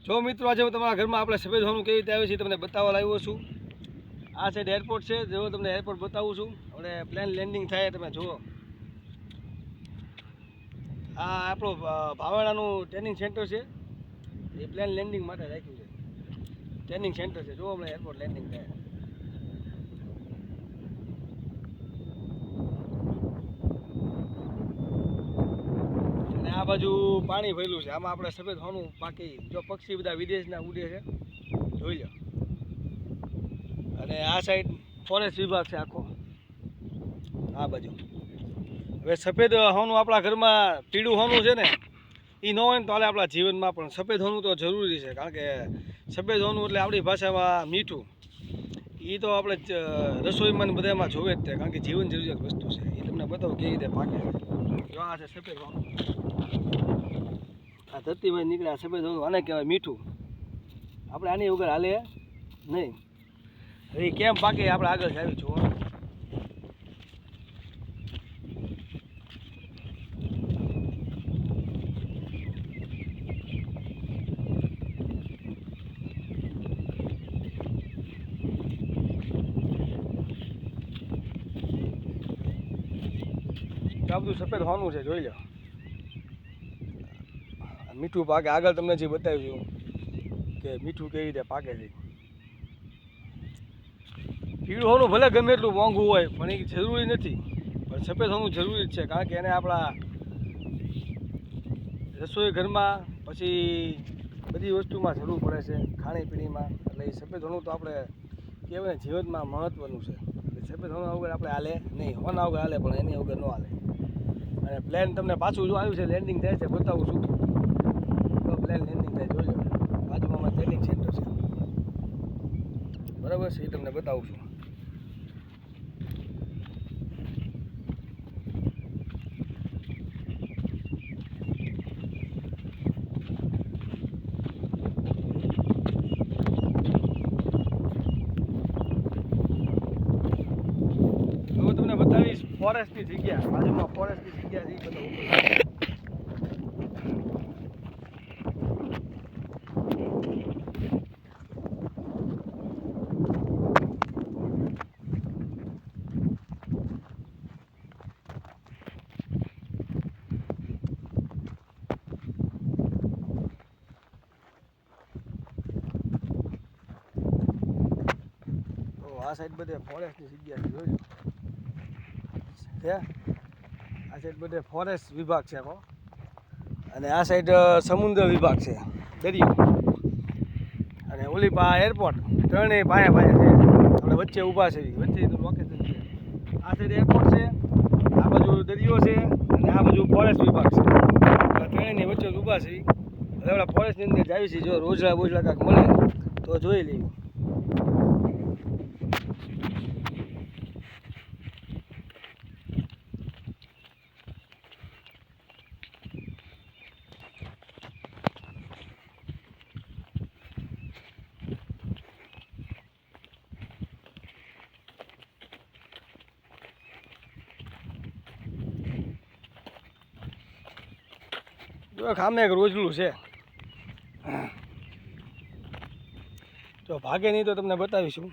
જો મિત્રો આજે હું તમારા ઘરમાં આપણે સફેદ હોનું કેવી રીતે આવે છે તમને બતાવવા લાવ્યો છું। આ સાઈડ એરપોર્ટ છે, જો તમને એરપોર્ટ બતાવું છું। આપણે પ્લેન લેન્ડિંગ થાય તમે જુઓ। આ આપણો ભાવેણાનું ટ્રેનિંગ સેન્ટર છે, એ પ્લેન લેન્ડિંગ માટે રાખ્યું છે। ટ્રેનિંગ સેન્ટર છે, જો આપણે એરપોર્ટ લેન્ડિંગ થાય। અને આ બાજુ પાણી ભરેલું છે, આમાં આપણે સફેદ હોનું પાકી જો પક્ષી બધા વિદેશના ઉડે છે, જોઈ લો। અને આ સાઈડ ફોરેસ્ટ વિભાગ છે આખો, આ બાજુ। હવે સફેદ હોનું આપણા ઘરમાં પીળું હોનું છે ને, એ ન હોય ને તો હાલે આપણા જીવનમાં, પણ સફેદ હોનું તો જરૂરી છે। કારણ કે સફેદ હોનું એટલે આપણી ભાષામાં મીઠું, એ તો આપણે રસોઈમાં ને બધામાં જોવે જ તે, કારણ કે જીવન જરૂરિયાત વસ્તુ છે। એ તમને બતાવો કેવી રીતે પાકે છે। જો આ છે સફેદ હોનું, આ ધરતીમાં નીકળ્યા સફેદ હોનું, આને કહેવાય મીઠું। આપણે આની વગર હાલે નહીં। એ કેમ પાકે આપણે આગળ જાવી જુઓ। આ બધું સફેદ હોનું છે, જોઈ લો। મીઠું પાકે, આગળ તમને જે બતાવ્યું કે મીઠું કેવી રીતે પાકે છે। પીળું હોનું ભલે ગમે એટલું મોંઘું હોય પણ એ જરૂરી નથી, પણ સફેદ હોનું જરૂરી જ છે। કારણ કે એને આપણા રસોઈ ઘરમાં પછી બધી વસ્તુમાં જરૂર પડે છે, ખાણીપીણીમાં। એટલે એ સફેદ હોનું તો આપણે કહેવાય ને જીવનમાં મહત્ત્વનું છે। સફેદ હોના વગર આપણે હાલે નહીં, હોના વગર હાલે પણ એની વગર ન હાલે। અને પ્લેન તમને પાછું જો આવ્યું છે, લેન્ડિંગ થાય છે, બતાવું છું। તો પ્લેન લેન્ડિંગ થાય જોઈ લો, બાજુમાં ટ્રેનિંગ સેન્ટર છે, બરાબર છે, એ તમને બતાવું છું। હું તમને બતાવીશ ફોરેસ્ટની જગ્યા, બાજુમાં ફોરેસ્ટની જગ્યા છે, એ બધા આ સાઈડ બધે ફોરેસ્ટની જગ્યા છે, જોઈ લો છે। આ સાઈડ બધે ફોરેસ્ટ વિભાગ છે આખો, અને આ સાઈડ સમુદ્ર વિભાગ છે, દરિયો। અને ઓલી એરપોર્ટ, ત્રણેય પાયા પાયા છે, આપણે વચ્ચે ઊભા છે, વચ્ચે લોકેશન છે। આ સાઈડ એરપોર્ટ છે, આ બાજુ દરિયો છે, અને આ બાજુ ફોરેસ્ટ વિભાગ છે, ત્રણેયની વચ્ચે ઊભા છે। હવે આપણે ફોરેસ્ટની અંદર જાવી છીએ, જો રોજડા બોજડા કાંઈક મળે તો જોઈ લઈએ। જો ખામે એક રોજલું છે, જો ભાગે નહીં તો તમને બતાવીશું।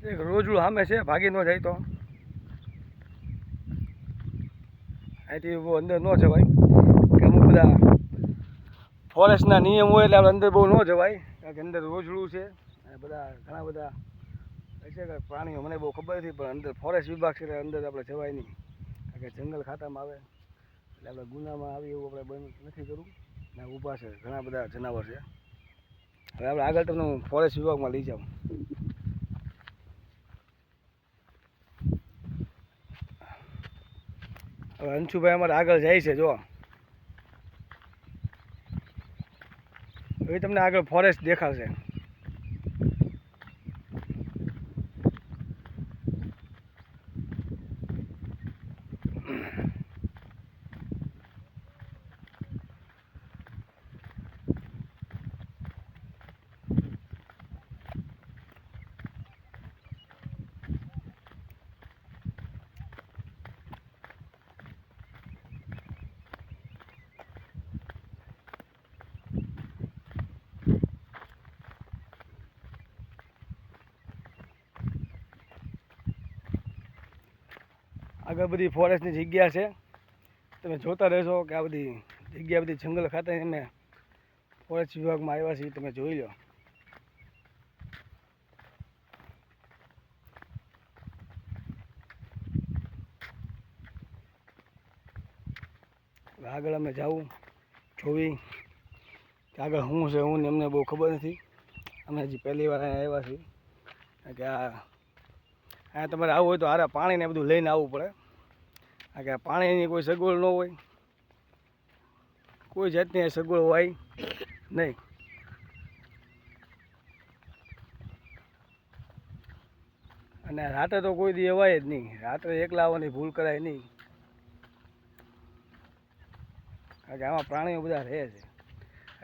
એક રોજલું સામે છે, ભાગી ન જાય તો અહીંથી બહુ અંદર ન જવાય, કે અમુક બધા ફોરેસ્ટના નિયમ હોય એટલે આપણે અંદર બહુ ન જવાય, કારણ કે અંદર રોજડું છે, અને બધા ઘણા બધા હશે કે પ્રાણીઓ, મને બહુ ખબર નથી, પણ અંદર ફોરેસ્ટ વિભાગ છે એટલે અંદર આપણે જવાય નહીં, કારણ કે જંગલ ખાતામાં આવે એટલે આપણે ગુનામાં આવી એવું આપણે બંધ નથી કરવું। ને ઊભા છે ઘણા બધા જનાવર છે। હવે આપણે આગળ તમને ફોરેસ્ટ વિભાગમાં લઈ જાઉં। હવે અંશુભાઈ અમારે આગળ જાય છે, જો હવે તમને આગળ ફોરેસ્ટ દેખાશે। આગળ બધી ફોરેસ્ટની જગ્યા છે, તમે જોતા રહેશો કે આ બધી જગ્યા બધી જંગલ ખાતે અમે ફોરેસ્ટ વિભાગમાં આવ્યા છીએ, તમે જોઈ લો. આગળ અમે જાવું જોવી કે આગળ શું છે હું ને, અમને બહુ ખબર નથી. અમે હજી પહેલી વાર અહીંયા આવ્યા છીએ કે અહીંયા તમારે આવવું હોય તો હારે પાણીને બધું લઈને આવવું પડે, કારણ કે પાણીની કોઈ સગવડ ન હોય, કોઈ જાતની સગવડ હોય નહીં. અને રાતે તો કોઈ દી અવાય જ નહીં, રાત્રે એકલા આવવાની ભૂલ કરાય નહીં, કારણ કે આમાં પ્રાણીઓ બધા રહે છે.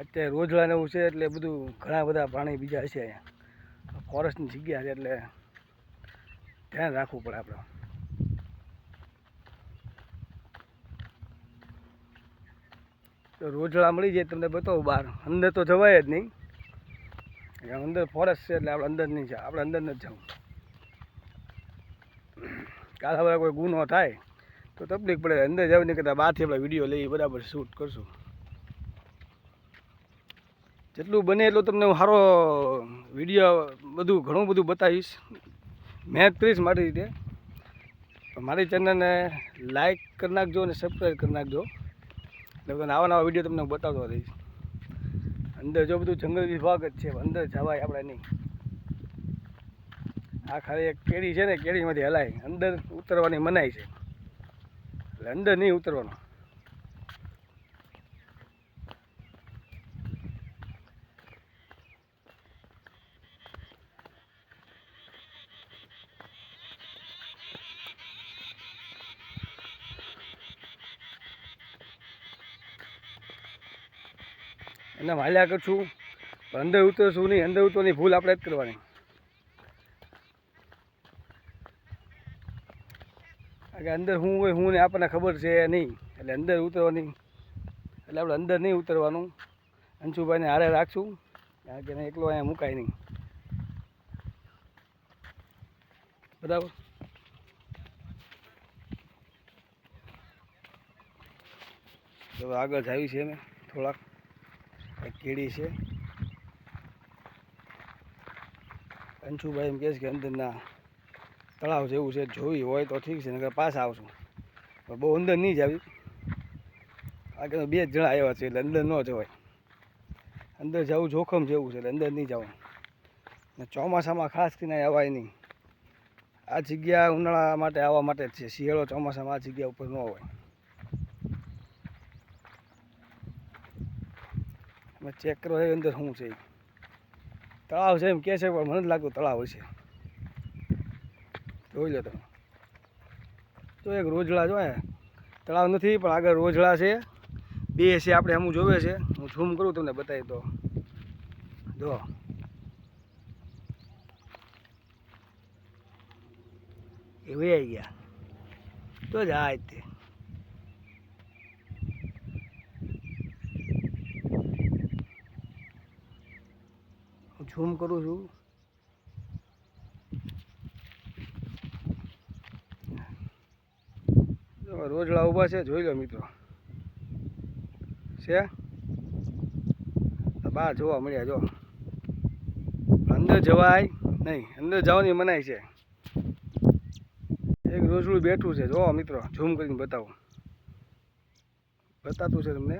અત્યારે રોજડા ને એવું છે એટલે બધું ઘણા બધા પ્રાણી બીજા છે અહીંયા. ફોરેસ્ટની જગ્યા છે એટલે ધ્યાન રાખવું પડે આપણે. તો રોજડા મળી જાય તમને બતાવું બહાર, અંદર તો જવાય જ નહીં, અંદર ફોરેસ્ટ છે એટલે આપણે અંદર નહીં જાય, આપણે અંદર નથી જવું. કાલ હવે કોઈ ગુનો થાય તો તકલીફ પડે, અંદર જવું નહીં કરતાં બહારથી આપણે વિડીયો લઈ બરાબર શૂટ કરશું. જેટલું બને એટલું તમને હું સારો વિડીયો બધું ઘણું બધું બતાવીશ, મહેનત કરીશ મારી રીતે. મારી ચેનલને લાઈક કરી નાખજો અને સબસ્ક્રાઈબ કરી નાખજો, એટલે તમને આવા નવા વિડીયો તમને હું બતાવતો રહીશ. અંદર જો બધું જંગલ વિભાગ જ છે, અંદર જવાય આપણે નહીં. આ ખાલી એક કેરી છે ને, કેરીમાંથી હલાય, અંદર ઉતરવાની મનાઈ છે, એટલે અંદર નહીં ઉતરવાનું. એને હાલ્યા કરશું પણ અંદર ઉતરશું નહીં, અંદર ઉતરવાની ભૂલ આપણે જ કરવાની. કારણ કે અંદર શું હોય શું ને આપણને ખબર છે નહીં, એટલે અંદર ઉતરવાની, એટલે આપણે અંદર નહીં ઉતરવાનું. અંશુભાઈને હારે રાખશું, કારણ કે એકલો અહીંયા મુકાય નહીં, બરાબર. તો આગળ જાવી છે અમે થોડાક, કેડી છે. અંશુભાઈ એમ કહે છે કે અંદરના તળાવ જેવું છે, જોઈ હોય તો ઠીક છે, નકર પાછા આવશું. પણ બહુ અંદર નહીં જાવી, આગળ 2 જણા આવ્યા છે એટલે અંદર ન જવાય. અંદર જવું જોખમ જેવું છે એટલે અંદર નહીં જવું. ને ચોમાસામાં ખાસ કરીને અવાય નહીં. આ જગ્યા ઉનાળા માટે આવવા માટે જ છે, શિયાળો ચોમાસામાં આ જગ્યા ઉપર ન હોય. ચેક કરો એ અંદર શું છે, તળાવ છે એમ કહે છે, પણ મને જ લાગતું તળાવ હશે. જોઈ લો તમે, તો એક રોજડા જોઈએ, તળાવ નથી પણ આગળ રોજડા છે, 2 છે. આપણે હમું જોવે છે, હું ઝૂમ કરું તમને બતાવી દો. જો એ વહી ગયા, તો જાય તે. ઝૂમ કરું છું, રોજડા ઊભા છે, જોઈ લો મિત્રો. છે બહાર જોવા મળ્યા, જો અંદર જવાય નહીં, અંદર જવાની મનાઈ છે. એક રોજડું બેઠું છે, જો મિત્રો ઝૂમ કરીને બતાવું, બતાતું છે તમને.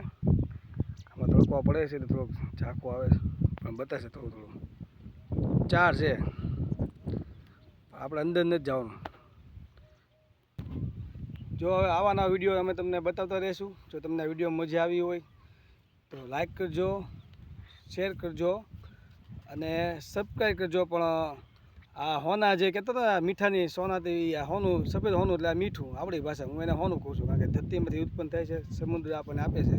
આમાં તડકો પડે છે એટલે થોડોક ઝાંખો આવે છે, પણ બતાશે થોડું થોડું. 4 છે, આપણે અંદર નથી જવાનું. જો હવે આવા નવા વિડીયો અમે તમને બતાવતા રહીશું. જો તમને આ વિડીયો મજા આવી હોય તો લાઈક કરજો, શેર કરજો અને સબસ્ક્રાઈબ કરજો. પણ આ હોના જે કહેતા હતા મીઠાની સોનાથી, આ હોનું સફેદ હોનું એટલે આ મીઠું આપણી ભાષા, હું એને હોનું કહું છું, કારણ કે ધરતીમાંથી ઉત્પન્ન થાય છે, સમુદ્ર આપણને આપે છે,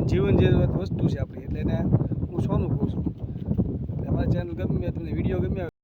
જીવન જરૂરિયાત વસ્તુ છે આપણી, એટલે એને હું સોનું કહું છું. અમારી ચેનલ ગમે, તમને વિડીયો ગમ્યા